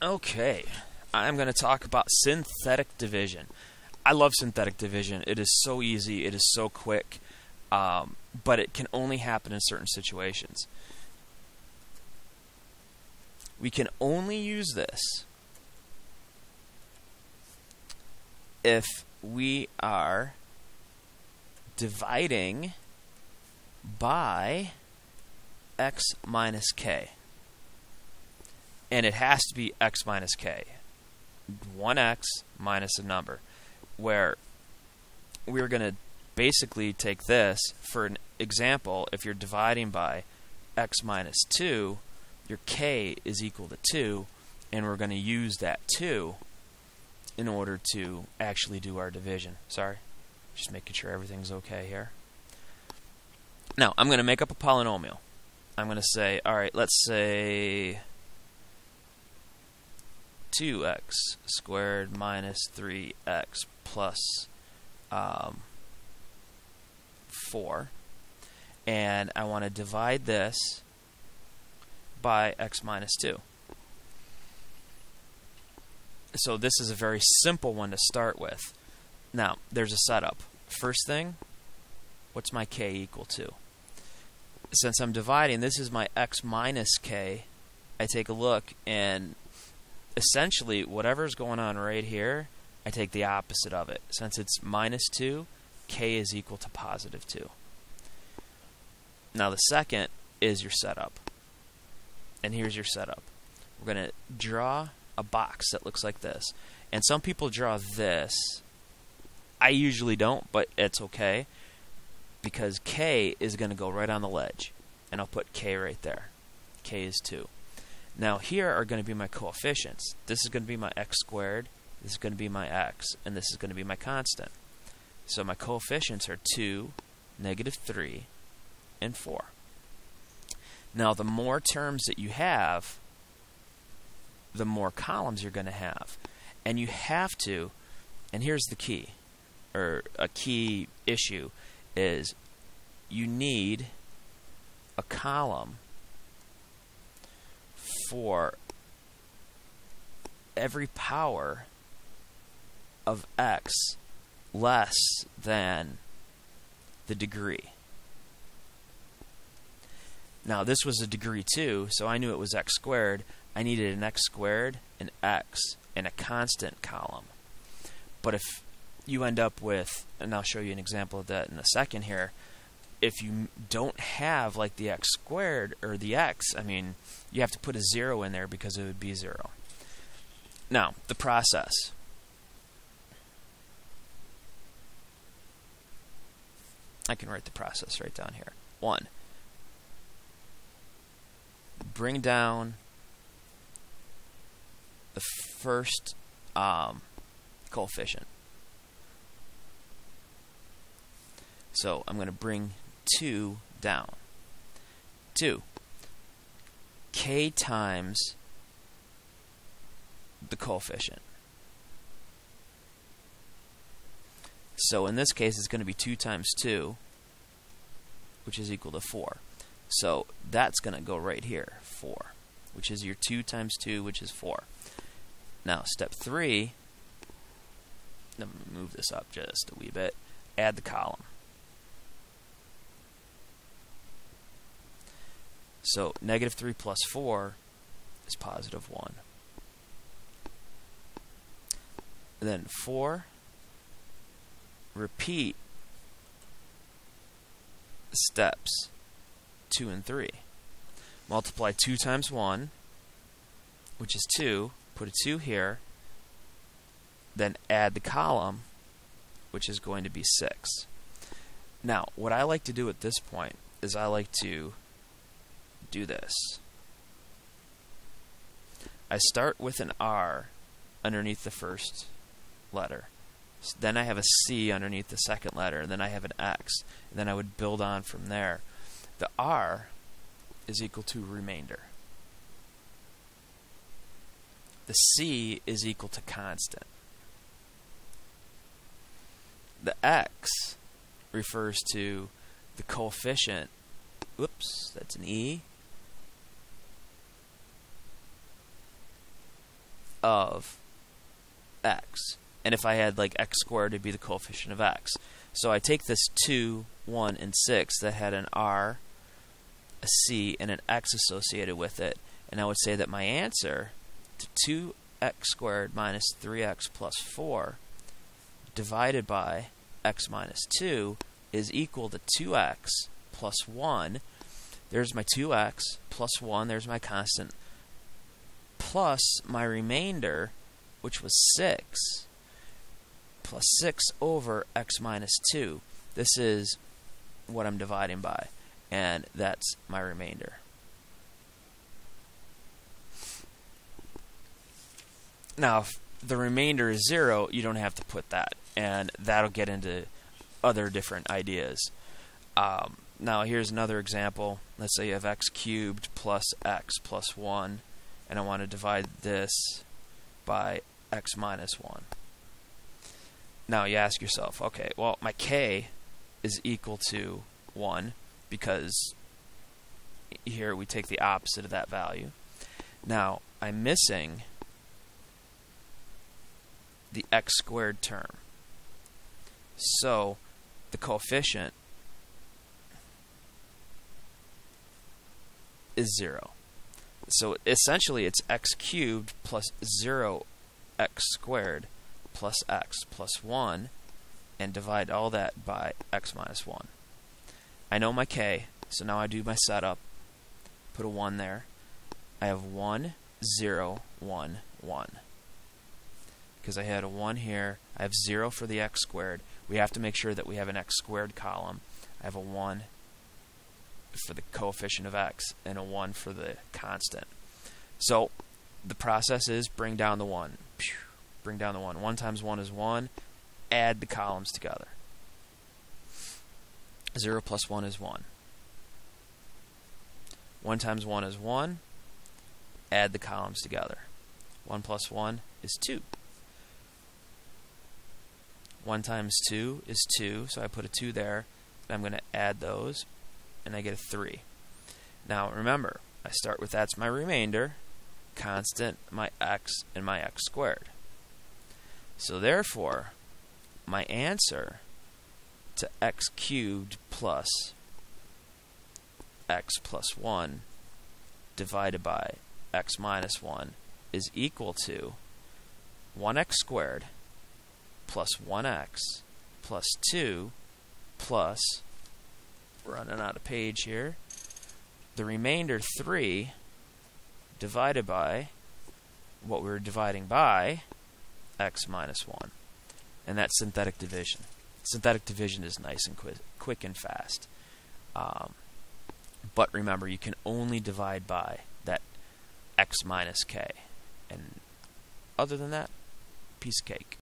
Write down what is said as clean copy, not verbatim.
Okay, I'm going to talk about synthetic division. I love synthetic division. It is so easy, it is so quick, but it can only happen in certain situations. We can only use this if we are dividing by x minus k. And it has to be x minus k. 1x minus a number. Where we're going to basically take this, for an example, if you're dividing by x minus 2, your k is equal to 2, and we're going to use that 2 in order to actually do our division. Sorry, just making sure everything's okay here. Now, I'm going to make up a polynomial. I'm going to say, alright, let's say 2x squared minus 3x plus 4. And I want to divide this by x minus 2. So this is a very simple one to start with. Now, there's a setup. First thing, what's my k equal to? Since I'm dividing, this is my x minus k. I take a look, and essentially, whatever's going on right here, I take the opposite of it. Since it's minus 2, k is equal to positive 2. Now the second is your setup. And here's your setup. We're going to draw a box that looks like this. And some people draw this. I usually don't, but it's okay, because k is going to go right on the ledge. And I'll put k right there. K is 2. Now here are going to be my coefficients. This is going to be my x squared, this is going to be my x, and this is going to be my constant. So my coefficients are 2, negative 3, and 4. Now the more terms that you have, the more columns you're going to have. And you have to, and here's the key, or a key issue, is you need a column for every power of x less than the degree. Now this was a degree 2, so I knew it was x squared. I needed an x squared, an x, and a constant column. But if you end up with, and I'll show you an example of that in a second here, if you don't have like the x squared or the x, I mean, you have to put a 0 in there because it would be 0. Now, the process. I can write the process right down here. 1. Bring down the first coefficient. So I'm going to bring 2 down. 2. K times the coefficient. So in this case, it's going to be 2 times 2, which is equal to 4. So that's going to go right here, 4, which is your 2 times 2, which is 4. Now, step 3, let me move this up just a wee bit, add the column. So negative 3 plus 4 is positive 1. And then 4, repeat steps 2 and 3. Multiply 2 times 1, which is 2. Put a 2 here. Then add the column, which is going to be 6. Now, what I like to do at this point is I like to do this. I start with an R underneath the first letter. Then I have a C underneath the second letter, and then I have an X, and then I would build on from there. The R is equal to remainder. The C is equal to constant. The X refers to the coefficient. Whoops, that's an E. of x. And if I had like x squared, it'd be the coefficient of x. So I take this 2, 1, and 6 that had an r, a c, and an x associated with it, and I would say that my answer to 2x squared minus 3x plus 4 divided by x minus 2 is equal to 2x plus 1. There's my 2x plus 1, there's my constant, plus my remainder, which was 6, plus 6 over x minus 2. This is what I'm dividing by, and that's my remainder. Now, if the remainder is 0, you don't have to put that, and that'll get into other different ideas. Now, here's another example. Let's say you have x cubed plus x plus 1, and I want to divide this by x minus 1. Now, you ask yourself, okay, well, my k is equal to 1, because here we take the opposite of that value. Now, I'm missing the x squared term. So the coefficient is 0. So essentially it's x cubed plus 0x squared plus x plus 1, and divide all that by x minus 1. I know my k, so now I do my setup, put a 1 there. I have 1, 0, 1, 1. Because I had a 1 here, I have 0 for the x squared. We have to make sure that we have an x squared column. I have a 1 for the coefficient of x and a 1 for the constant. So the process is bring down the 1. Bring down the 1. 1 times 1 is 1. Add the columns together. 0 plus 1 is 1. 1 times 1 is 1. Add the columns together. 1 plus 1 is 2. 1 times 2 is 2, so I put a 2 there, and I'm going to add those, and I get a 3. Now remember, I start with that's my remainder, constant, my x, and my x squared. So therefore, my answer to x cubed plus x plus 1 divided by x minus 1 is equal to 1x squared plus 1x plus 2 plus, running out of page here, the remainder 3 divided by what we were dividing by, x minus 1. And that's synthetic division. Synthetic division is nice and quick and fast. But remember, you can only divide by that x minus k. And other than that, piece of cake.